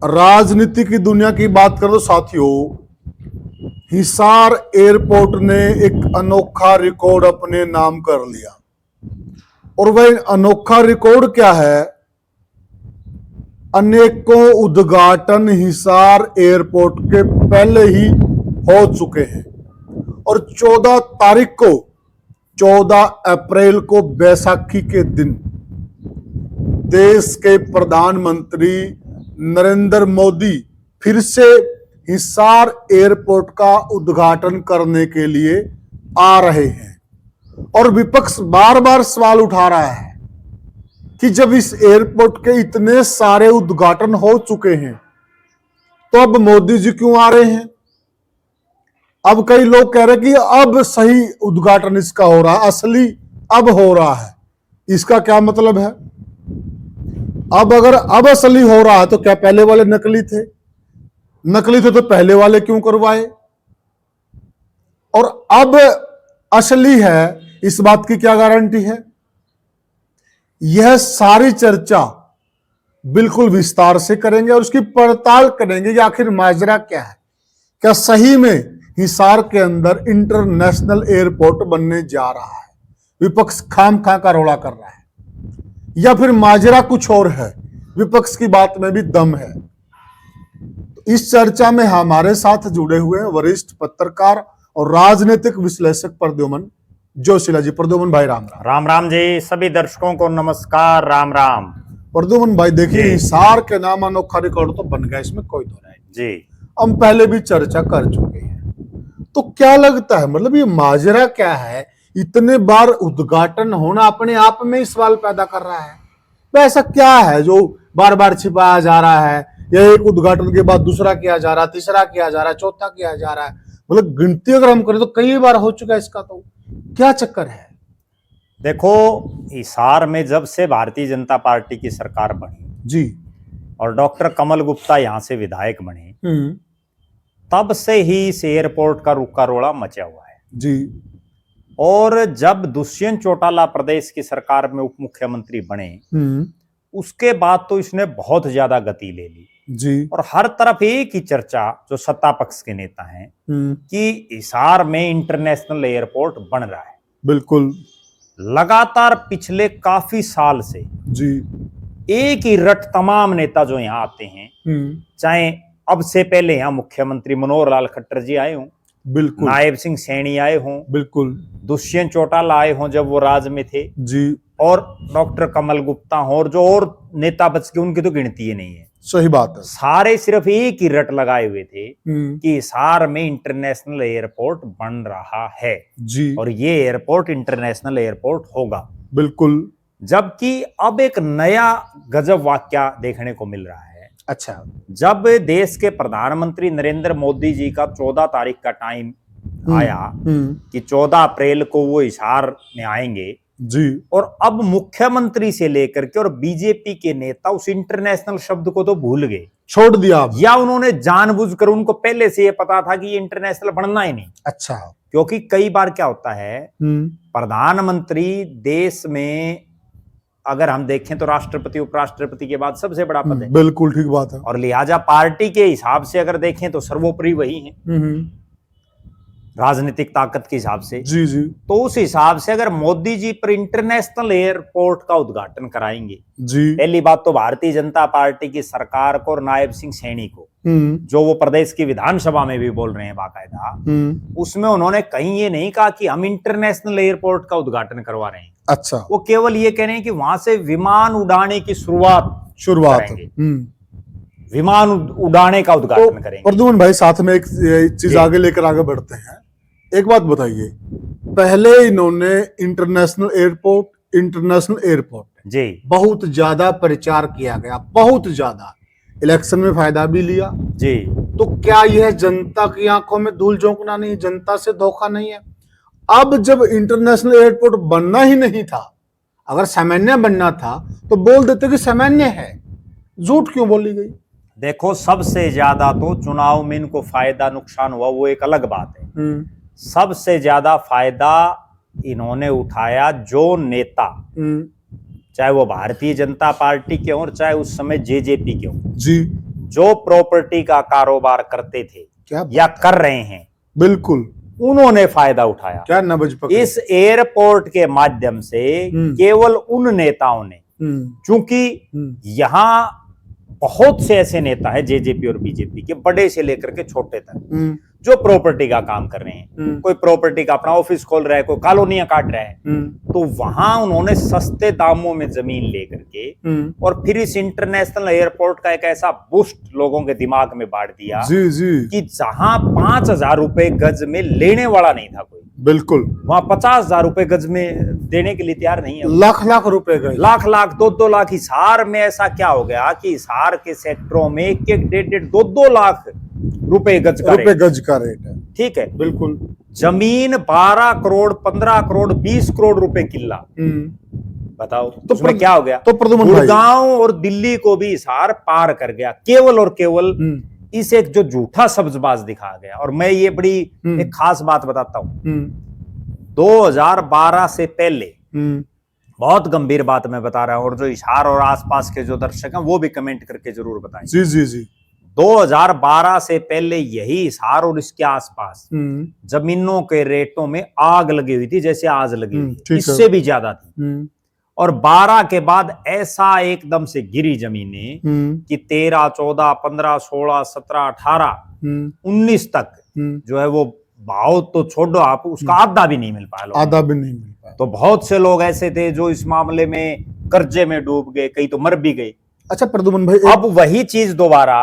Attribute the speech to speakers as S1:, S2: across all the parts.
S1: राजनीति की दुनिया की बात करें तो साथियों, हिसार एयरपोर्ट ने एक अनोखा रिकॉर्ड अपने नाम कर लिया। और वह अनोखा रिकॉर्ड क्या है? अनेकों उद्घाटन हिसार एयरपोर्ट के पहले ही हो चुके हैं और 14 अप्रैल को बैसाखी के दिन देश के प्रधानमंत्री नरेंद्र मोदी फिर से हिसार एयरपोर्ट का उद्घाटन करने के लिए आ रहे हैं। और विपक्ष बार बार सवाल उठा रहा है कि जब इस एयरपोर्ट के इतने सारे उद्घाटन हो चुके हैं तो अब मोदी जी क्यों आ रहे हैं? अब कई लोग कह रहे हैं कि अब सही उद्घाटन इसका हो रहा है, असली अब हो रहा है। इसका क्या मतलब है? अब अगर अब असली हो रहा है तो क्या पहले वाले नकली थे? नकली थे तो पहले वाले क्यों करवाए? और अब असली है, इस बात की क्या गारंटी है? यह सारी चर्चा बिल्कुल विस्तार से करेंगे और उसकी पड़ताल करेंगे कि आखिर माजरा क्या है। क्या सही में हिसार के अंदर इंटरनेशनल एयरपोर्ट बनने जा रहा है? विपक्ष खामखा का रोड़ा कर रहा है या फिर माजरा कुछ और है? विपक्ष की बात में भी दम है। इस चर्चा में हमारे साथ जुड़े हुए हैं वरिष्ठ पत्रकार और राजनीतिक विश्लेषक प्रद्युमन जोशीला जी। प्रद्युमन भाई राम राम।
S2: राम राम जी। सभी दर्शकों को नमस्कार, राम राम।
S1: प्रद्युमन भाई देखिए, हिसार के नाम अनोखा रिकॉर्ड तो बन गया, इसमें कोई दो नहीं
S2: जी।
S1: हम पहले भी चर्चा कर चुके हैं। तो क्या लगता है, मतलब ये माजरा क्या है? इतने बार उद्घाटन होना अपने आप में ही सवाल पैदा कर रहा है। तो ऐसा क्या है जो बार बार छिपाया जा रहा है? या एक उद्घाटन के बाद दूसरा किया जा रहा है, तीसरा किया जा रहा है, चौथा किया जा रहा है? मतलब गिनती अगर हम करें तो कई बार हो चुका है इसका। तो क्या चक्कर है?
S2: देखो, हिसार में जब से भारतीय जनता पार्टी की सरकार बनी
S1: जी
S2: और डॉक्टर कमल गुप्ता यहाँ से विधायक बने, तब से ही इस एयरपोर्ट का रुका रोड़ा मचा हुआ है
S1: जी।
S2: और जब दुष्यंत चौटाला प्रदेश की सरकार में उप मुख्यमंत्री बने, उसके बाद तो इसने बहुत ज्यादा गति ले ली
S1: जी।
S2: और हर तरफ एक ही चर्चा जो सत्ता पक्ष के नेता हैं कि हिसार में इंटरनेशनल एयरपोर्ट बन रहा है।
S1: बिल्कुल।
S2: लगातार पिछले काफी साल से
S1: जी।
S2: एक ही रट तमाम नेता जो यहाँ आते हैं, चाहे अब से पहले यहाँ मुख्यमंत्री मनोहर लाल खट्टर जी आए हों,
S1: बिल्कुल,
S2: नायब सिंह सैनी आए हों,
S1: बिल्कुल,
S2: दुष्यंत चौटाला आए हों जब वो राज में थे
S1: जी,
S2: और डॉक्टर कमल गुप्ता हों और जो और नेता बच के उनकी तो गिनती ही नहीं है।
S1: सही बात है।
S2: सारे सिर्फ एक ही रट लगाए हुए थे कि हिसार में इंटरनेशनल एयरपोर्ट बन रहा है
S1: जी,
S2: और ये एयरपोर्ट इंटरनेशनल एयरपोर्ट होगा।
S1: बिल्कुल।
S2: जबकि अब एक नया गजब वाकया देखने को मिल रहा है।
S1: अच्छा।
S2: जब देश के प्रधानमंत्री नरेंद्र मोदी जी का 14 तारीख का टाइम आया कि 14 अप्रैल को वो हिसार में आएंगे
S1: जी,
S2: और अब मुख्यमंत्री से लेकर के और बीजेपी के नेता उस इंटरनेशनल शब्द को तो भूल गए,
S1: छोड़ दिया
S2: या उन्होंने जानबूझकर, उनको पहले से ये पता था कि ये इंटरनेशनल बनना ही नहीं।
S1: अच्छा।
S2: क्योंकि कई बार क्या होता है, प्रधानमंत्री देश में अगर हम देखें तो राष्ट्रपति उपराष्ट्रपति के बाद सबसे बड़ा पद है।
S1: बिल्कुल ठीक बात है।
S2: और लिहाजा पार्टी के हिसाब से अगर देखें तो सर्वोपरि वही है राजनीतिक ताकत के हिसाब से।
S1: जी जी।
S2: तो उस हिसाब से अगर मोदी जी पर इंटरनेशनल एयरपोर्ट का उद्घाटन कराएंगे जी, पहली बात तो भारतीय जनता पार्टी की सरकार को और नायब सिंह सैनी को, जो वो प्रदेश की विधानसभा में भी बोल रहे हैं बाकायदा, उसमें उन्होंने कहीं ये नहीं कहा कि हम इंटरनेशनल एयरपोर्ट का उद्घाटन करवा रहे हैं। अच्छा। वो केवल ये कह रहे हैं कि वहां से विमान उड़ाने की शुरुआत विमान उड़ाने का उद्घाटन करेंगे।
S1: प्रद्युमन भाई, साथ में एक चीज आगे लेकर आगे बढ़ते हैं। एक बात बताइए, पहले इन्होंने इंटरनेशनल एयरपोर्ट
S2: जी
S1: बहुत ज्यादा प्रचार किया गया, बहुत ज्यादा, इलेक्शन में फायदा भी लिया जी। तो क्या यह जनता की आंखों में धूल झोंकना नहीं, जनता से धोखा नहीं है? अब जब इंटरनेशनल एयरपोर्ट बनना ही नहीं था, अगर सामान्य बनना था तो बोल देते कि सामान्य है, झूठ क्यों बोली गई?
S2: देखो, सबसे ज्यादा तो चुनाव में इनको फायदा नुकसान हुआ वो एक अलग बात है। सबसे ज्यादा फायदा इन्होंने उठाया जो नेता, चाहे वो भारतीय जनता पार्टी के हों चाहे उस समय जेजेपी के हों जी, जो प्रॉपर्टी का कारोबार करते थे
S1: क्या
S2: या कर रहे हैं,
S1: बिल्कुल
S2: उन्होंने फायदा उठाया।
S1: क्या नब्ज पकड़ी।
S2: इस एयरपोर्ट के माध्यम से केवल उन नेताओं ने, चूंकि यहां बहुत से ऐसे नेता हैं जेजेपी और बीजेपी के, बड़े से लेकर के छोटे तक, जो प्रॉपर्टी का काम कर रहे हैं। कोई प्रॉपर्टी का अपना ऑफिस खोल रहा है, कोई कॉलोनियां काट रहा है, तो वहां उन्होंने सस्ते दामों में जमीन लेकर के और फिर इस इंटरनेशनल एयरपोर्ट का एक ऐसा बूस्ट लोगों के दिमाग में बांट दिया
S1: जी जी
S2: कि जहां 5,000 रुपए गज में लेने वाला नहीं था कोई,
S1: बिल्कुल
S2: वहां 50,000 रुपए गज में देने के लिए तैयार नहीं है।
S1: लाख लाख रुपए गए,
S2: लाख लाख 2-2 लाख। हिसार में ऐसा क्या हो गया कि हिसार के सेक्टरों में 1-1, 1.5, 2-2 लाख रुपए गज का
S1: रेट है।
S2: ठीक है,
S1: बिल्कुल।
S2: जमीन 12 करोड़, 15 करोड़, 20 करोड़ रुपए किल्ला। बताओ तो उसमें क्या हो गया।
S1: तो
S2: गुड़गांव और दिल्ली को भी हिसार पार कर गया, केवल और केवल इस एक जो झूठा सब्जबाज दिखा गया। और मैं ये बड़ी एक खास बात बताता हूं, 2012 से पहले, बहुत गंभीर बात मैं बता रहा हूं, और जो हिसार और आसपास के जो दर्शक हैं वो भी कमेंट करके जरूर बताएं।
S1: जी जी जी।
S2: 2012 से पहले यही हिसार और इसके आसपास जमीनों के रेटों में आग लगी हुई थी, जैसे आज लगी हुई, इससे भी ज्यादा थी। और 12 के बाद ऐसा एकदम से गिरी जमीनें कि 13, 14, 15, 16, 17, 18, 19 तक जो है वो भाव तो छोड़ो आप, उसका आधा भी नहीं मिल पाया।
S1: आधा भी नहीं मिल पाया।
S2: तो बहुत से लोग ऐसे थे जो इस मामले में कर्जे में डूब गए, कई तो मर भी गए।
S1: अच्छा प्रद्युमन भाई,
S2: अब वही चीज दोबारा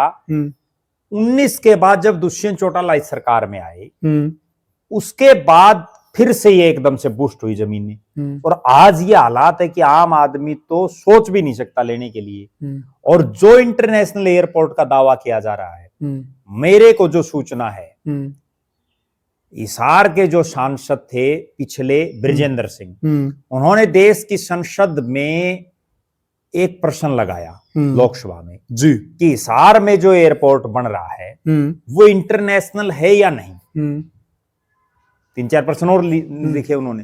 S2: 19 के बाद जब दुष्यंत चौटाला इस सरकार में आए, उसके बाद फिर से ये एकदम से बूस्ट हुई जमीनें। और आज ये हालात है कि आम आदमी तो सोच भी नहीं सकता लेने के लिए। और जो इंटरनेशनल एयरपोर्ट का दावा किया जा रहा है, मेरे को जो सूचना है, हिसार के जो सांसद थे पिछले, ब्रिजेंद्र सिंह, उन्होंने देश की संसद में एक प्रश्न लगाया लोकसभा में
S1: जी
S2: कि हिसार में जो एयरपोर्ट बन रहा है वो इंटरनेशनल है या नहीं। 3-4 प्रश्न और लिखे उन्होंने।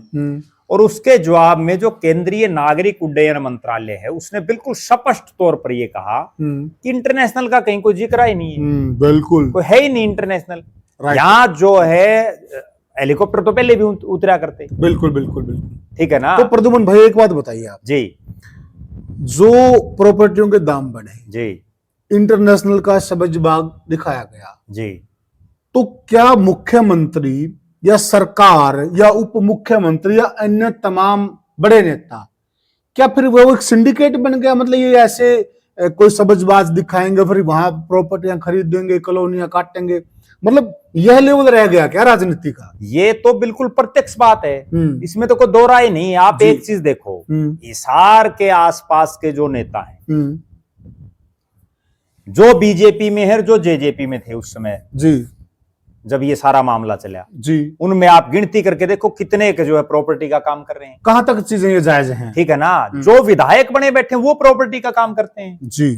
S2: और उसके जवाब में जो केंद्रीय नागरिक उड्डयन मंत्रालय है, उसने बिल्कुल स्पष्ट तौर पर यह कहा कि इंटरनेशनल का कहीं कोई जिक्र ही नहीं है।
S1: बिल्कुल
S2: कोई है ही नहीं इंटरनेशनल। यहाँ जो है हेलीकॉप्टर तो पहले भी उतरा करते।
S1: बिल्कुल बिल्कुल बिल्कुल, ठीक
S2: है ना।
S1: तो प्रद्युमन भाई एक बात बताइए आप
S2: जी,
S1: जो प्रॉपर्टियों के दाम बढ़े
S2: जी,
S1: इंटरनेशनल का सब्जबाग दिखाया गया जी, तो क्या मुख्यमंत्री या सरकार या उप मुख्यमंत्री या अन्य तमाम बड़े नेता, क्या फिर वो एक सिंडिकेट बन गया? मतलब ये ऐसे कोई सब्जबाज दिखाएंगे, फिर वहां प्रॉपर्टियां खरीदेंगे, कॉलोनियां काटेंगे, मतलब यह लेवल रह गया क्या राजनीति का? ये
S2: तो बिल्कुल प्रत्यक्ष बात है, इसमें तो कोई दो राय नहीं है। आप एक चीज देखो, हिसार के आसपास के जो नेता हैं, जो बीजेपी में है, जो जेजेपी में थे उस समय जी, जब ये सारा मामला चला जी, उनमें आप गिनती करके देखो कितने के जो है प्रॉपर्टी का काम कर रहे हैं। कहां तक चीजें ये जायज हैं? ठीक है ना। जो विधायक बने बैठे वो प्रॉपर्टी का काम करते हैं जी।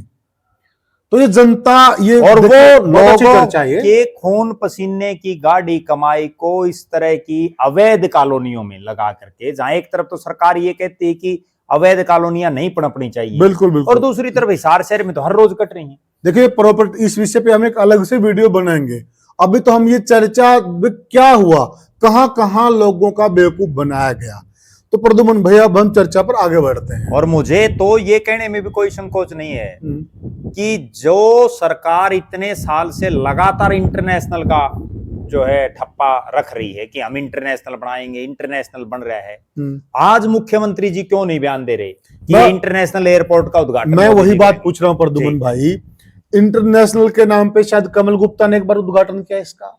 S2: तो ये जनता, ये और वो लोगों के खून पसीने की गाड़ी कमाई को इस तरह की अवैध कॉलोनियों में लगा करके, जहां एक तरफ तो सरकार ये कहती है कि अवैध कॉलोनियां नहीं पनपनी चाहिए, बिल्कुल बिल्कुल, और दूसरी तरफ हिसार शहर में तो हर रोज कट रही हैं। देखिए प्रॉपर्टी, इस विषय पे हम एक अलग से वीडियो बनाएंगे। अभी तो हम ये चर्चा क्या हुआ, कहां कहां लोगों का बेवकूफ बनाया गया। तो प्रद्युमन भैया अब हम चर्चा पर आगे बढ़ते हैं। और मुझे तो ये कहने में भी कोई संकोच नहीं है कि जो सरकार इतने साल से लगातार इंटरनेशनल का जो है ठप्पा रख रही है कि हम इंटरनेशनल बनाएंगे, इंटरनेशनल बन रहा है, आज मुख्यमंत्री जी क्यों नहीं बयान दे रहे कि इंटरनेशनल एयरपोर्ट का उद्घाटन? मैं वही बात पूछ रहा हूं प्रद्युमन भाई, इंटरनेशनल के नाम पे शायद कमल गुप्ता ने एक बार उद्घाटन किया इसका,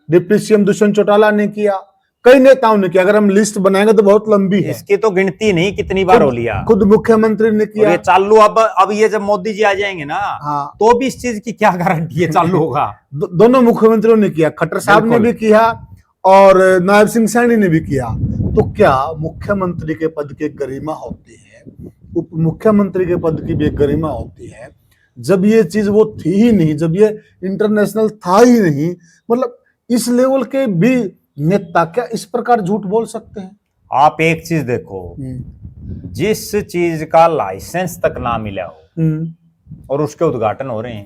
S2: डिप्टी सीएम दुष्यंत चौटाला ने किया, कई नेताओं ने किया। अगर हम लिस्ट बनाएंगे तो बहुत लंबी है, इसकी तो गिनती नहीं कितनी बार हो लिया। खुद मुख्यमंत्री ने किया। ये चालू अब ये जब मोदी जी आ जाएंगे ना, हाँ, तो भी इस चीज की क्या गारंटी है चालू होगा? दोनों मुख्यमंत्रियों ने किया, खट्टर साहब ने भी किया और नायब सिंह सैनी ने भी किया। तो क्या मुख्यमंत्री के पद की गरिमा होती है, उप मुख्यमंत्री के पद की भी गरिमा होती है, जब ये चीज वो थी ही नहीं, जब ये इंटरनेशनल था ही नहीं, मतलब इस लेवल के भी नेता क्या इस प्रकार झूठ बोल सकते हैं? आप एक चीज देखो, जिस चीज का लाइसेंस तक ना मिला हो और उसके उद्घाटन हो रहे हैं,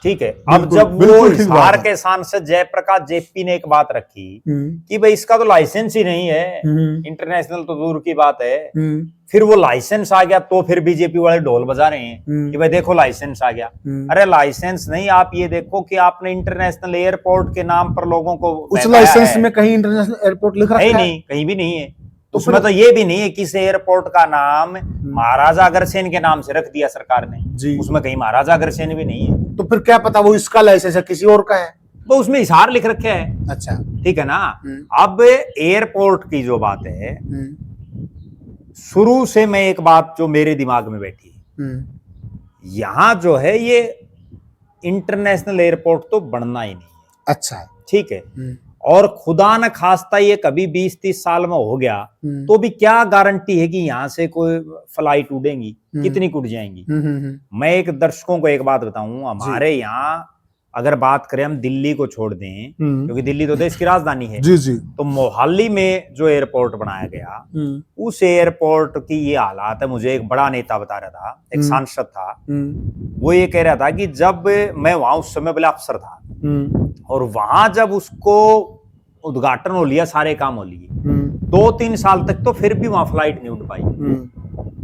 S2: ठीक है। अब
S1: बिल्कुल,
S2: जब वो
S1: बिल्कुल ठीक बात
S2: हिसार
S1: है।
S2: के सांसद जयप्रकाश जेपी ने एक बात रखी कि भाई इसका तो लाइसेंस ही नहीं है, इंटरनेशनल तो दूर की बात है, फिर वो लाइसेंस आ गया तो फिर बीजेपी वाले ढोल बजा रहे हैं कि भाई देखो लाइसेंस आ गया। अरे लाइसेंस नहीं, आप ये देखो कि आपने इंटरनेशनल एयरपोर्ट के नाम पर लोगों को
S1: उस
S2: बहकाया
S1: लाइसेंस
S2: है।
S1: में कहीं इंटरनेशनल एयरपोर्ट लिख रखा
S2: है ही
S1: है?
S2: नहीं, कहीं भी नहीं है।
S1: तो
S2: उसमें
S1: फिर-
S2: तो ये भी नहीं है कि इस एयरपोर्ट का नाम महाराजा अग्रसेन के नाम से रख दिया सरकार ने
S1: जी।
S2: उसमें कहीं महाराजा अग्रसेन भी नहीं है।
S1: तो फिर क्या पता वो इसका लाइसेंस है किसी और का है?
S2: वो उसमें हिसार लिख रखे है।
S1: अच्छा।
S2: ठीक है ना। अब एयरपोर्ट की जो बात है, शुरू से मैं एक बात जो मेरे दिमाग में बैठी है, यहां जो है ये इंटरनेशनल एयरपोर्ट तो बनना ही नहीं है।
S1: अच्छा।
S2: ठीक है। और खुदा न खास्ता ये कभी 20-30 साल में हो गया तो भी क्या गारंटी है कि यहां से कोई फ्लाइट उड़ेंगी, कितनी उड़ जाएंगी। मैं एक दर्शकों को एक बात बताऊं, हमारे यहाँ अगर बात करें हम दिल्ली को छोड़ दें, क्योंकि दिल्ली तो देश की राजधानी है,
S1: जी जी।
S2: तो मोहाली में जो एयरपोर्ट बनाया गया, उस एयरपोर्ट की ये हालात है। मुझे एक बड़ा नेता बता रहा था, एक सांसद था, वो ये कह रहा था कि जब मैं वहां उस समय बड़ा अफसर था और वहां जब उसको उद्घाटन हो लिया, सारे काम हो लिए, 2-3 साल तक तो फिर भी वहां फ्लाइट नहीं उड़ पाई।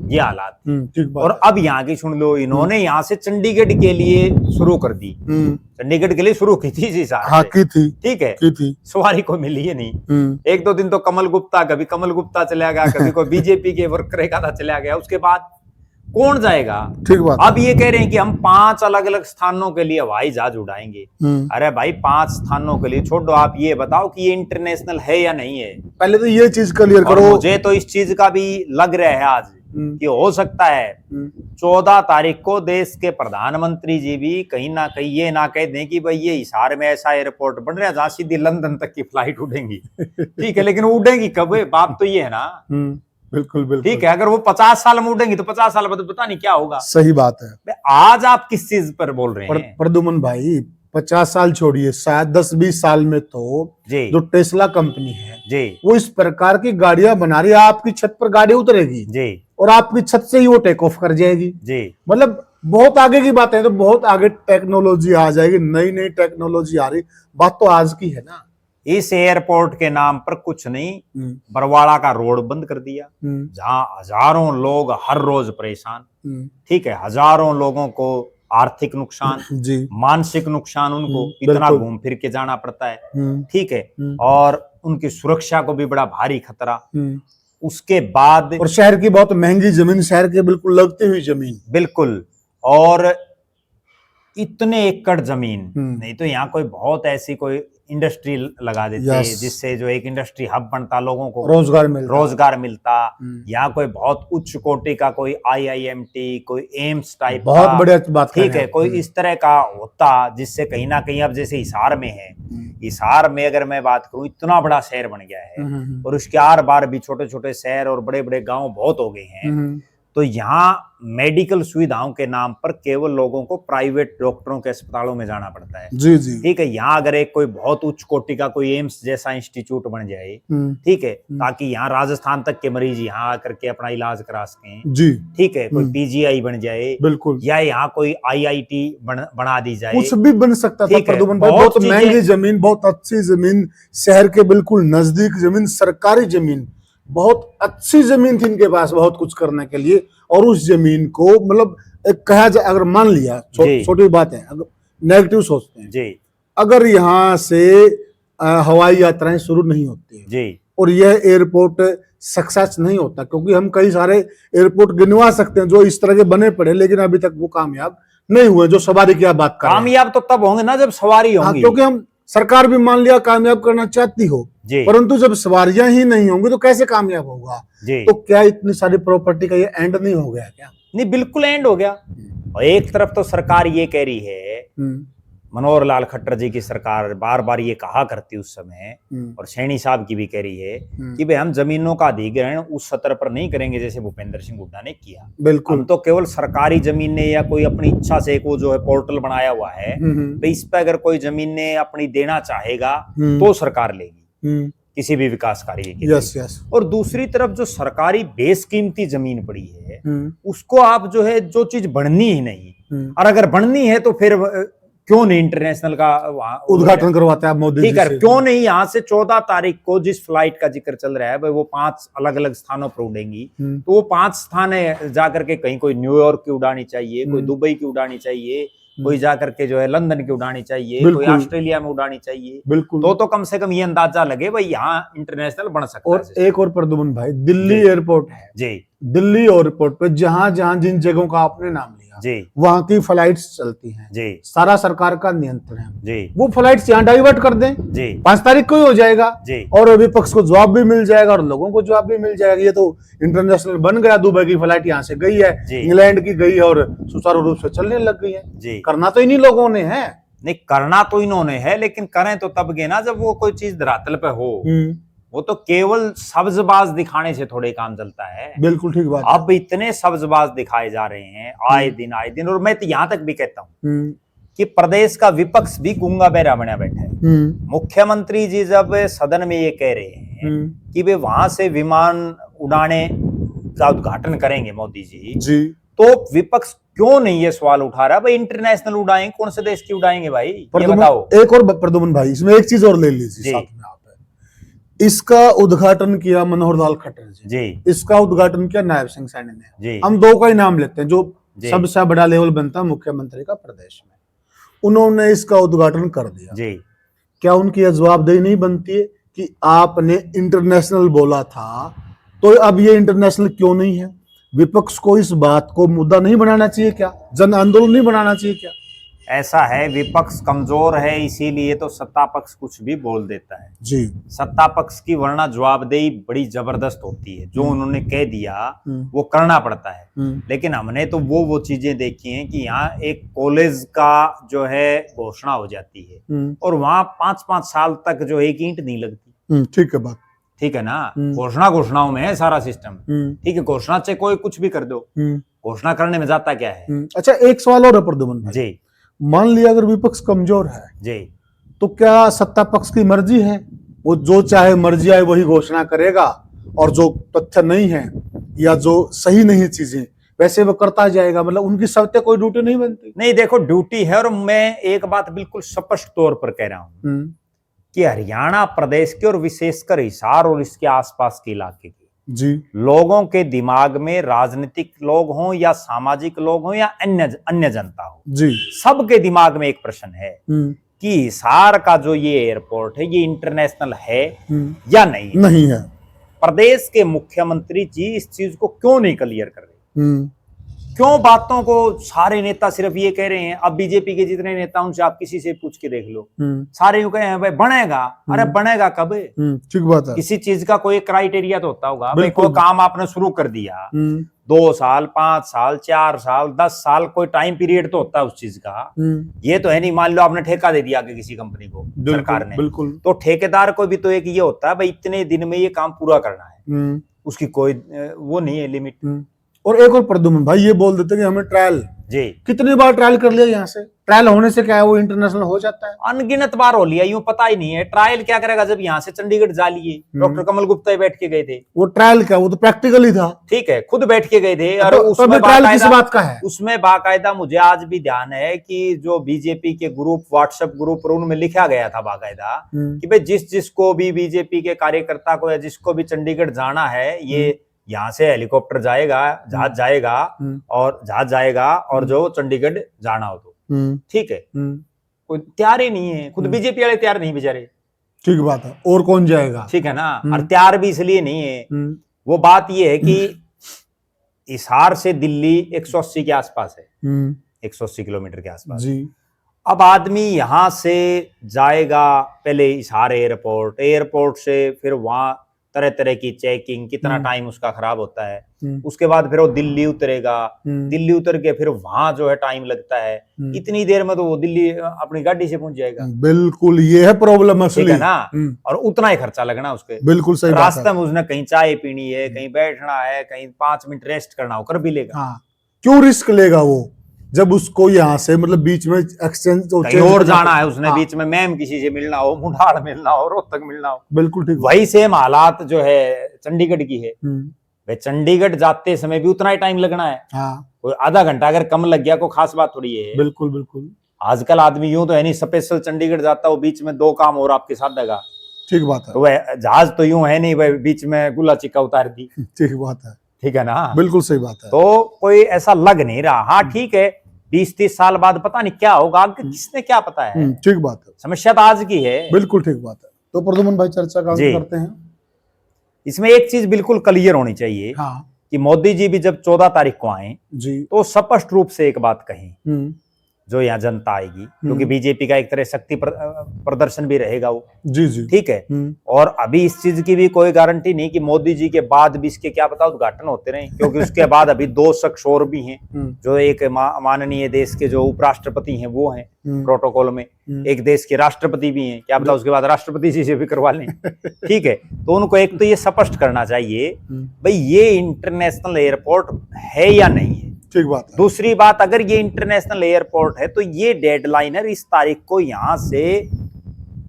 S2: ये हालात।
S1: ठीक बात।
S2: और अब यहाँ की सुन लो, इन्होंने यहाँ से चंडीगढ़ के लिए शुरू कर दी, चंडीगढ़ के लिए शुरू की थी जी साहब।
S1: हाँ की थी।
S2: ठीक है।
S1: की थी।
S2: सवारी को मिली है नहीं। 1-2 दिन तो कमल गुप्ता, कभी कमल गुप्ता चला गया, कभी कोई बीजेपी के वर्कर का था चला गया, उसके बाद कौन जाएगा।
S1: ठीक बात।
S2: अब ये कह रहे हैं कि हम 5 अलग अलग स्थानों के लिए हवाई जहाज उड़ाएंगे। अरे भाई 5 स्थानों के लिए छोड़ो, आप ये बताओ कि ये इंटरनेशनल है या नहीं है।
S1: पहले तो ये चीज क्लियर करो।
S2: मुझे तो इस चीज का भी लग रहा है आज कि हो सकता है 14 तारीख को देश के प्रधानमंत्री जी भी कहीं ना कहीं ये ना कह दें कि भाई ये हिसार में ऐसा एयरपोर्ट बन रहा है जहां सीधी लंदन तक की फ्लाइट उड़ेंगी। ठीक है, लेकिन उड़ेंगी कब, बात तो ये है ना।
S1: बिल्कुल बिल्कुल।
S2: ठीक है, अगर वो 50 साल में उड़ेंगी तो 50 साल बाद पता नहीं क्या होगा।
S1: सही बात है।
S2: आज आप किस चीज पर बोल रहे हैं?
S1: प्रद्युमन भाई 50 साल छोड़िए, शायद 10-20 साल में तो
S2: जी,
S1: जो टेस्ला कंपनी है
S2: जी,
S1: वो इस प्रकार की गाड़ियां बना रही है, आपकी छत पर गाड़ी उतरेगी
S2: जी,
S1: और आपकी छत से ही वो टेक ऑफ कर जाएगी।
S2: जी।
S1: मतलब बहुत आगे की बात है, तो बहुत आगे टेक्नोलॉजी आ जाएगी, नई नई टेक्नोलॉजी आ रही। बात तो आज की है ना।
S2: इस एयरपोर्ट के नाम पर कुछ नहीं, बरवाड़ा का रोड बंद कर दिया, जहां हजारों लोग हर रोज परेशान। ठीक है, हजारों लोगों को आर्थिक नुकसान,
S1: जी,
S2: मानसिक नुकसान, उनको इतना घूम फिर के जाना पड़ता है। ठीक है, और उनकी सुरक्षा को भी बड़ा भारी खतरा। उसके बाद
S1: और शहर की बहुत महंगी जमीन, शहर के बिल्कुल लगती हुई जमीन,
S2: बिल्कुल, और इतने एकड़ जमीन नहीं तो यहाँ कोई बहुत ऐसी कोई इंडस्ट्री लगा देते जिससे जो एक इंडस्ट्री हब बनता, लोगों को रोजगार मिलता। यहाँ कोई बहुत उच्च कोटि का कोई IIMT, कोई एम्स टाइप
S1: बहुत बढ़िया बात।
S2: ठीक है, कोई इस तरह का होता जिससे कहीं ना कहीं, अब जैसे हिसार में है, हिसार में अगर मैं बात करूं इतना बड़ा शहर बन गया है और उसके आर बार भी छोटे छोटे शहर और बड़े बड़े गांव बहुत हो गए हैं, तो यहाँ मेडिकल सुविधाओं के नाम पर केवल लोगों को प्राइवेट डॉक्टरों के अस्पतालों में जाना पड़ता है।
S1: जी जी।
S2: ठीक है, यहाँ अगर एक कोई बहुत उच्च कोटि का कोई एम्स जैसा इंस्टीट्यूट बन जाए, ठीक है, ताकि यहाँ राजस्थान तक के मरीज यहाँ आकर के अपना इलाज करा सकें। जी। ठीक है, कोई PGI बन जाए, बिल्कुल, या यहाँ कोई IIT बना दी जाए, कुछ भी बन सकता था।
S1: बहुत महंगी जमीन, बहुत अच्छी जमीन, शहर के बिल्कुल नजदीक जमीन, सरकारी जमीन, बहुत अच्छी जमीन थी इनके पास बहुत कुछ करने के लिए। और उस जमीन को मतलब एक कहा जाए, अगर मान लिया, छोटी बात है, अगर नेगेटिव सोचते हैं जी, अगर यहाँ से हवाई यात्राएं शुरू नहीं होती जी, और यह एयरपोर्ट सक्सेस नहीं होता, क्योंकि हम कई सारे एयरपोर्ट गिनवा सकते हैं जो इस तरह के बने पड़े, लेकिन अभी तक वो कामयाब नहीं हुए। जो सवारी की आप बात कर रहे हैं, कामयाब तो तब होंगे ना जब सवारी होंगी। क्योंकि हम सरकार भी मान लिया कामयाब करना चाहती हो, परंतु जब सवारियां ही नहीं होंगी तो कैसे कामयाब होगा। तो क्या इतनी सारी प्रॉपर्टी का ये एंड नहीं हो गया क्या? नहीं, बिल्कुल एंड हो गया। और एक तरफ तो सरकार ये कह रही है, मनोहर लाल खट्टर जी की सरकार बार बार ये कहा करती उस समय, और सैनी साहब की भी कह रही है कि भाई हम जमीनों का अधिग्रहण उस स्तर पर नहीं करेंगे जैसे भूपेंद्र सिंह हुड्डा ने किया। बिल्कुल, हम तो केवल सरकारी जमीन या कोई अपनी इच्छा से वो जो है पोर्टल बनाया हुआ है, भाई इस पे अगर कोई जमीन ने अपनी देना चाहेगा तो सरकार लेगी किसी भी विकास कार्य के लिए। यस। और दूसरी तरफ जो सरकारी बेशकीमती जमीन पड़ी है, उसको आप जो है जो चीज बढ़नी ही नहीं, और अगर बढ़नी है तो फिर
S2: क्यों नहीं इंटरनेशनल का
S1: उद्घाटन करवाते हैं आप मोदी जी
S2: ठीक है,
S1: से?
S2: क्यों नहीं यहाँ से 14 तारीख को जिस फ्लाइट का जिक्र चल रहा है भाई, वो 5 अलग अलग स्थानों पर उड़ेंगी, तो वो 5 स्थान है जाकर के कहीं कोई न्यूयॉर्क की उड़ानी चाहिए, कोई दुबई की उड़ानी चाहिए, कोई जाकर के जो है लंदन की उड़ानी चाहिए, कोई
S1: बिल्कुल।
S2: ऑस्ट्रेलिया में उड़ानी चाहिए,
S1: बिल्कुल।
S2: तो कम से कम ये अंदाजा लगे भाई यहाँ इंटरनेशनल बन सकता
S1: और
S2: है।
S1: एक और प्रद्युमन भाई, दिल्ली
S2: जी।
S1: एयरपोर्ट है
S2: जी
S1: दिल्ली एयरपोर्ट पे जहां जहां जिन जगहों का आपने नाम लिया
S2: जी
S1: वहां की फ्लाइट्स चलती हैं,
S2: जी
S1: सारा सरकार का नियंत्रण है।
S2: जी
S1: वो फ्लाइट्स यहाँ डाइवर्ट कर दें,
S2: जी
S1: 5 तारीख को ही हो जाएगा
S2: जी
S1: और विपक्ष को जवाब भी मिल जाएगा और लोगों को जवाब भी मिल जाएगा। ये तो इंटरनेशनल बन गया, दुबई की फ्लाइट यहाँ से गई है,
S2: जी।
S1: इंग्लैंड की गई है और सुचारू रूप से चलने लग गई है।
S2: जी।
S1: करना तो इन्हीं लोगों ने है।
S2: नहीं, करना तो इन्होंने है, लेकिन करें तो तब के ना जब वो कोई चीज धरातल पे हो। वो तो केवल सब्जबाज दिखाने से थोड़े काम चलता है।
S1: बिल्कुल ठीक बात है।
S2: अब इतने सब्जबाज दिखाए जा रहे हैं आए दिन, और मैं तो यहां तक भी कहता हूं कि प्रदेश का विपक्ष भी गूंगा बहरा बना बैठा है। मुख्यमंत्री जी जब सदन में ये कह रहे हैं कि वे वहां से विमान उड़ाने का उद्घाटन करेंगे मोदी जी, तो विपक्ष क्यों नहीं ये सवाल उठा रहा भाई इंटरनेशनल उड़ाएंगे, कौन से देश की उड़ाएंगे भाई, ये बताओ।
S1: एक और प्रद्युमन भाई, इसमें एक चीज और ले लीजिए साथ में आप। इसका उद्घाटन किया मनोहर लाल खट्टर जी, इसका उद्घाटन किया नायब सिंह सैनी ने। हम दो का ही नाम लेते हैं जो सबसे बड़ा लेवल बनता है मुख्यमंत्री का प्रदेश में। उन्होंने इसका उद्घाटन कर दिया जी। क्या उनकी यह जवाबदेही नहीं बनती है कि आपने इंटरनेशनल बोला था, तो अब ये इंटरनेशनल क्यों नहीं है? विपक्ष को इस बात को मुद्दा नहीं बनाना चाहिए क्या? जन आंदोलन नहीं बनाना चाहिए क्या?
S2: ऐसा है, विपक्ष कमजोर है, इसीलिए तो सत्ता पक्ष कुछ भी बोल देता है
S1: जी।
S2: सत्ता पक्ष की वरना जवाबदेही बड़ी जबरदस्त होती है। जो उन्होंने कह दिया वो करना पड़ता है। लेकिन हमने तो वो चीजें देखी हैं कि यहाँ एक कॉलेज का जो है घोषणा हो जाती है और वहां 5-5 साल तक जो एक ईंट नहीं लगती।
S1: ठीक है बात, ठीक
S2: है ना। घोषणाओं में है सारा सिस्टम। ठीक है, घोषणा से कोई कुछ भी कर दो, घोषणा करने में जाता क्या है।
S1: अच्छा, एक सवाल और है प्रद्युमन भाई जी। मान लिया अगर विपक्ष कमजोर है जी, तो क्या सत्ता पक्ष की मर्जी है, वो जो चाहे मर्जी आए वही घोषणा करेगा और जो तथ्य नहीं है या जो सही नहीं चीजें वैसे वो करता जाएगा? मतलब उनकी सत्य कोई ड्यूटी नहीं बनती?
S2: नहीं, देखो ड्यूटी है। और मैं एक बात बिल्कुल स्पष्ट तौर पर कह रहा हूं कि हरियाणा प्रदेश के और विशेषकर हिसार और इसके आसपास के इलाके के
S1: जी
S2: लोगों के दिमाग में, राजनीतिक लोग हों या सामाजिक लोग हों या अन्य जनता हो जी, सबके दिमाग में एक प्रश्न है कि हिसार का जो ये एयरपोर्ट है ये इंटरनेशनल है या नहीं है। प्रदेश के मुख्यमंत्री जी इस चीज को क्यों नहीं क्लियर कर रहे? क्यों बातों को सारे नेता सिर्फ ये कह रहे हैं? अब बीजेपी के जितने नेता उनसे आप किसी से पूछ के देख लो, सारे यूं कहे हैं भाई बनेगा। अरे बनेगा कब?
S1: ठीक बात है।
S2: किसी चीज का कोई क्राइटेरिया तो होता होगा। भाई कोई काम आपने शुरू कर दिया, 2 साल, 5 साल, 4 साल, 10 साल, कोई टाइम पीरियड तो होता है उस चीज का। ये तो है नहीं, मान लो आपने ठेका दे दिया किसी कंपनी को, सरकार ने, बिल्कुल, तो ठेकेदार को भी तो एक ये होता है भाई इतने दिन में ये काम पूरा करना है, उसकी कोई वो नहीं है लिमिट।
S1: और एक और प्रद्युमन भाई ये बोल देते कि हमें ट्रायल
S2: जी,
S1: कितनी बार ट्रायल कर लिया, यहाँ से ट्रायल होने से क्या है वो इंटरनेशनल हो जाता है?
S2: अनगिनत बार हो लिया, यूं पता ही नहीं है। ट्रायल क्या करेगा जब यहाँ से चंडीगढ़ जा लिए, डॉक्टर कमल गुप्ता बैठ के गए थे।
S1: वो ट्रायल क्या, वो तो प्रैक्टिकल ही था।
S2: ठीक है, खुद बैठ के गए थे। और
S1: उसमें ट्रायल किस बात का है?
S2: उसमें बाकायदा मुझे आज भी ध्यान है कि जो बीजेपी के ग्रुप, व्हाट्सएप ग्रुप, उनमें लिखा गया था बाकायदा कि भाई जिसको भी बीजेपी के कार्यकर्ता को या जिसको भी चंडीगढ़ जाना है, ये यहाँ से हेलीकॉप्टर जाएगा, जहाज जाएगा और जो चंडीगढ़ जाना हो तो ठीक है। कोई तैयार ही नहीं है, खुद बीजेपी वाले तैयार नहीं बेचारे।
S1: ठीक बात है, और कौन जाएगा?
S2: ठीक है ना। और तैयार भी इसलिए नहीं है, वो बात ये है कि हिसार से दिल्ली 180 के आसपास है, 180 किलोमीटर के आसपास जी। अब आदमी यहां से जाएगा पहले हिसार एयरपोर्ट से फिर वहां तरह तरह की चेकिंग, कितना टाइम उसका खराब होता है। उसके बाद फिर वो दिल्ली उतरेगा, दिल्ली उतर के फिर वहां जो है टाइम लगता है। इतनी देर में तो वो दिल्ली अपनी गाड़ी से पहुंच जाएगा।
S1: बिल्कुल, ये है प्रॉब्लम असली,
S2: है ना। और उतना ही खर्चा लगना उसके।
S1: बिल्कुल सही।
S2: रास्ते में उसने कहीं चाय पीनी है, कहीं बैठना है, कहीं 5 मिनट रेस्ट करना हो, कर भी लेगा।
S1: क्यों रिस्क लेगा वो, जब उसको यहाँ से मतलब बीच में एक्सचेंज
S2: और जाना है उसने, बीच में मैम किसी से मिलना हो, मुंडाल मिलना हो, रोहतक मिलना हो।
S1: बिल्कुल ठीक।
S2: वही सेम हालात जो है चंडीगढ़ की है। भाई चंडीगढ़ जाते समय भी उतना ही टाइम लगना है। कोई आधा घंटा अगर कम लग गया कोई खास बात थोड़ी है।
S1: बिल्कुल बिल्कुल।
S2: आजकल आदमी यूं तो है नहीं स्पेशल चंडीगढ़ जाता, वो बीच में 2 काम और आपके साथ देगा।
S1: ठीक बात है।
S2: तो वह जहाज तो यूं है नहीं भाई बीच में गुल्ला चिक्का उतार दी।
S1: ठीक बात है।
S2: ठीक है ना,
S1: बिल्कुल सही बात है।
S2: तो कोई ऐसा लग नहीं रहा। हाँ ठीक है, 20-30 साल बाद पता नहीं क्या होगा, आगे किसने क्या पता है।
S1: ठीक बात है।
S2: समस्या तो आज की है।
S1: बिल्कुल ठीक बात है। तो प्रद्युमन भाई चर्चा का अंत करते हैं।
S2: इसमें एक चीज बिल्कुल क्लियर होनी चाहिए कि मोदी जी भी जब 14 तारीख को आए जी तो स्पष्ट रूप से एक बात कही जो यहाँ जनता आएगी, क्योंकि बीजेपी का एक तरह शक्ति प्रदर्शन भी रहेगा वो। जी जी ठीक है। और अभी इस चीज की भी कोई गारंटी नहीं कि मोदी जी के बाद भी इसके क्या पता उद्घाटन होते रहे, क्योंकि उसके बाद अभी 2 शख्स और भी हैं जो एक माननीय देश के जो उपराष्ट्रपति हैं वो हैं प्रोटोकॉल में, एक देश के राष्ट्रपति भी हैं, क्या पता उसके बाद राष्ट्रपति जी से भी करवा लें। ठीक है, तो उनको एक तो ये स्पष्ट करना चाहिए भाई ये इंटरनेशनल एयरपोर्ट है या नहीं है।
S1: ठीक बात है।
S2: दूसरी बात, अगर ये इंटरनेशनल एयरपोर्ट है तो ये डेडलाइन है, इस तारीख को यहां से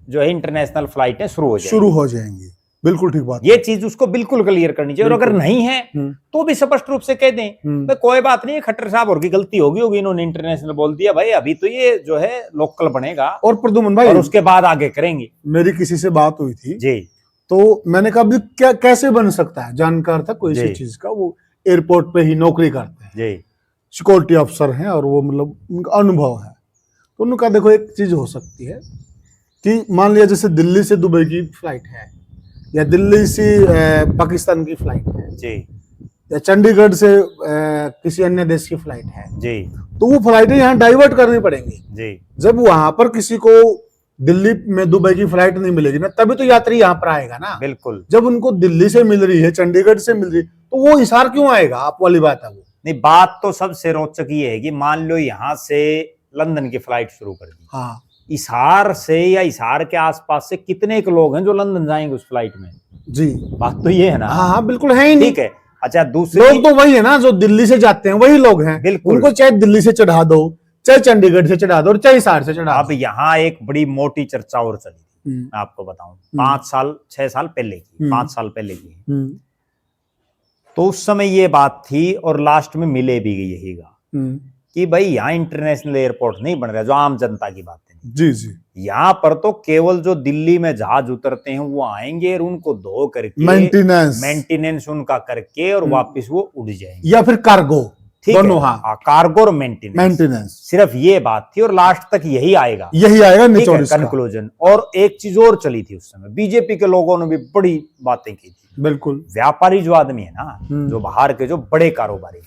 S2: जो है इंटरनेशनल फ्लाइटें शुरू हो जाएंगी।
S1: बिल्कुल ठीक बात।
S2: ये चीज उसको बिल्कुल क्लियर करनी चाहिए, और अगर नहीं है तो भी स्पष्ट रूप से कह दें भाई कोई बात नहीं, खट्टर साहब और की गलती होगी, इन्होंने इंटरनेशनल बोल दिया भाई, अभी तो ये जो है लोकल बनेगा
S1: और प्रद्युमन भाई
S2: और उसके बाद आगे करेंगे।
S1: मेरी किसी से बात हुई थी
S2: जी,
S1: तो मैंने कहा क्या कैसे बन सकता है, जानकार था कोई सी चीज का, वो एयरपोर्ट पे ही नौकरी करते हैं जी, सिक्योरिटी अफसर हैं और वो मतलब उनका अनुभव है। तो उन्होंने कहा देखो एक चीज हो सकती है कि मान लिया जैसे दिल्ली से दुबई की फ्लाइट है या दिल्ली से पाकिस्तान की फ्लाइट है जी, या चंडीगढ़ से किसी अन्य देश की फ्लाइट है जी, तो वो फ्लाइटें यहाँ डाइवर्ट करनी पड़ेंगी जी। जब वहां पर किसी को दिल्ली में दुबई की फ्लाइट नहीं मिलेगी ना, तभी तो यात्री यहाँ पर आएगा ना। बिल्कुल, जब उनको दिल्ली से मिल रही है, चंडीगढ़ से मिल रही है, तो वो हिसार क्यों आएगा? आप वाली बात है वो।
S2: नहीं, बात तो सबसे रोचक ये है कि मान लो यहाँ से लंदन की फ्लाइट शुरू कर दी, हाँ, हिसार से या हिसार के आसपास से कितने के लोग हैं जो लंदन जाएंगे उस फ्लाइट में जी? बात तो ये है ना।
S1: हाँ बिल्कुल है ही नहीं।
S2: ठीक है, अच्छा दूसरे
S1: लोग तो वही है ना जो दिल्ली से जाते हैं, वही लोग हैं। बिल्कुल, उनको चाहे दिल्ली से चढ़ा दो, चाहे चंडीगढ़ से चढ़ा दो और चाहे हिसार से चढ़ा दो।
S2: अब यहाँ एक बड़ी मोटी चर्चा और चली थी, मैं आपको बताऊं, 6 साल पहले की, 5 साल पहले की। तो उस समय ये बात थी और लास्ट में मिले भी गई यहीगा कि भाई यहाँ इंटरनेशनल एयरपोर्ट नहीं बन रहा, जो आम जनता की बात है जी जी। यहाँ पर तो केवल जो दिल्ली में जहाज उतरते हैं वो आएंगे और उनको धो करके मेंटेनेंस उनका करके और वापस वो उड़ जाएंगे, या
S1: फिर कार्गो,
S2: दोनों। हाँ, कार्गो और मेंटेनेंस, सिर्फ ये बात थी और लास्ट तक यही आएगा कंक्लूजन। और एक चीज और चली थी उस समय, बीजेपी के लोगों ने भी बड़ी बातें की थी। बिल्कुल, व्यापारी जो आदमी है ना, जो बाहर के जो बड़े कारोबारी,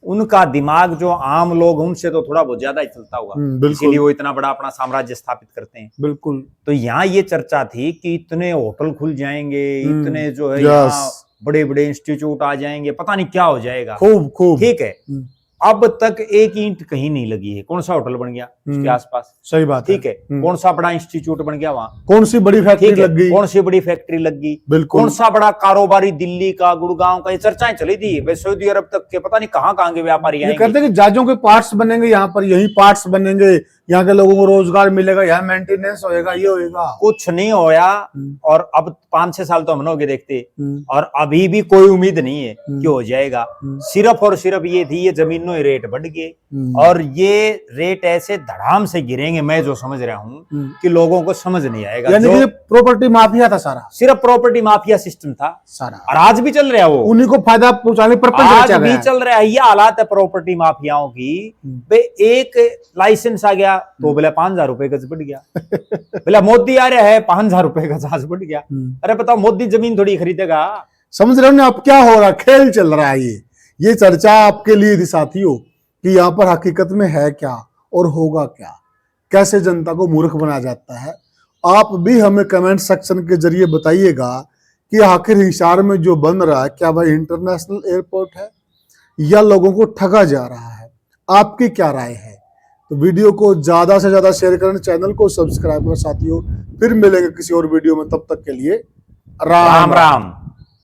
S2: उनका दिमाग जो आम लोग उनसे तो थोड़ा बहुत ज्यादा ही चलता होगा, इसीलिए वो इतना बड़ा अपना साम्राज्य स्थापित करते हैं। बिल्कुल, तो यहाँ ये चर्चा थी कि इतने होटल खुल जाएंगे, इतने जो है यहाँ बड़े बड़े इंस्टीट्यूट आ जाएंगे, पता नहीं क्या हो जाएगा। खूब ठीक है, अब तक एक ईंट कहीं नहीं लगी है। कौन सा होटल बन गया उसके आसपास? सही बात, ठीक है। कौन सा बड़ा इंस्टीट्यूट बन गया वहां? कौन सी बड़ी फैक्ट्री लग गई? कौन सी बड़ी फैक्ट्री लग गई? बिल्कुल, कौन सा बड़ा कारोबारी दिल्ली का, गुड़गांव का, ये चर्चाएं चली थी। सऊदी अरब तक के पता नहीं कहाँ कहाँ के व्यापारी ये करते हैं कि जहाजों के पार्ट्स बनेंगे यहाँ पर, यही पार्ट्स बनेंगे, यहाँ के लोगों को रोजगार मिलेगा, यहाँ मेंटेनेंस होएगा, ये होएगा। कुछ नहीं होया, और अब 5-6 साल तो हम लोग देखते, और अभी भी कोई उम्मीद नहीं है कि हो जाएगा। सिर्फ और सिर्फ ये थी, ये जमीनों रेट बढ़ गए और ये रेट ऐसे धड़ाम से गिरेंगे, मैं जो समझ रहा हूँ कि लोगों को समझ नहीं आएगा। यानी कि प्रॉपर्टी माफिया था सारा, सिर्फ प्रॉपर्टी माफिया सिस्टम था सारा, और आज भी चल रहा है, वो उन्हीं को फायदा पहुंचाने पर आज भी चल रहा है। ये हालात है प्रॉपर्टी माफियाओं की। एक लाइसेंस आ गया तो बोला 5,000 रुपए गज बढ़ गया, बोला मोदी आ रहा है 5,000 रुपए का जहाज बढ़ गया। अरे बताओ, मोदी जमीन थोड़ी खरीदेगा? समझ रहे हो ना आप क्या हो रहा, खेल चल रहा है। ये चर्चा आपके लिए थी साथियों कि यहाँ पर हकीकत में है क्या और होगा क्या, कैसे जनता को मूर्ख बनाया जाता है। आप भी हमें कमेंट सेक्शन के जरिए बताइएगा कि आखिर हिसार में जो बन रहा है, क्या वह इंटरनेशनल एयरपोर्ट है या लोगों को ठगा जा रहा है? आपकी क्या राय है? तो वीडियो को ज्यादा से ज्यादा शेयर करें, चैनल को सब्सक्राइब करें साथियों। फिर मिलेंगे किसी और वीडियो में, तब तक के लिए राम राम।